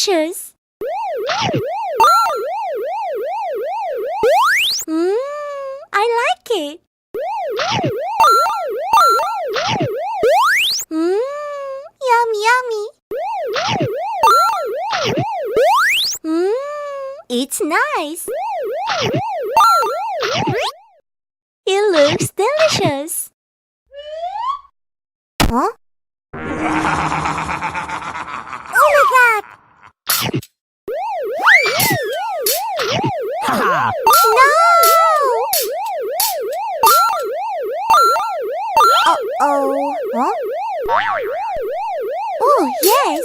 delicious. I like it. Yummy, yummy. It's nice. It looks delicious. Huh? Oh my God! No! Uh-oh. Huh? Oh, yes.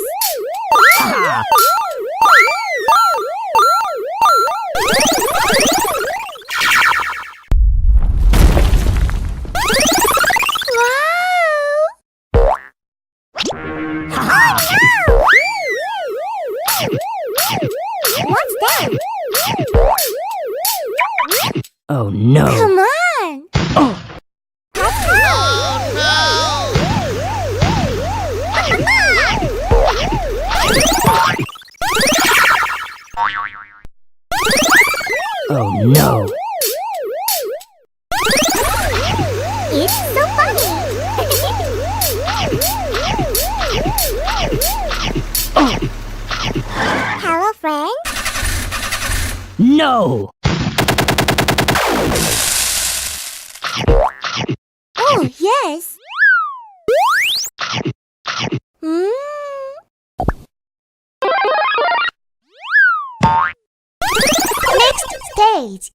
What's that? Oh no! Come on! Oh! Oh no! It's so funny! Hello, friend? No! Oh, yes! Next stage.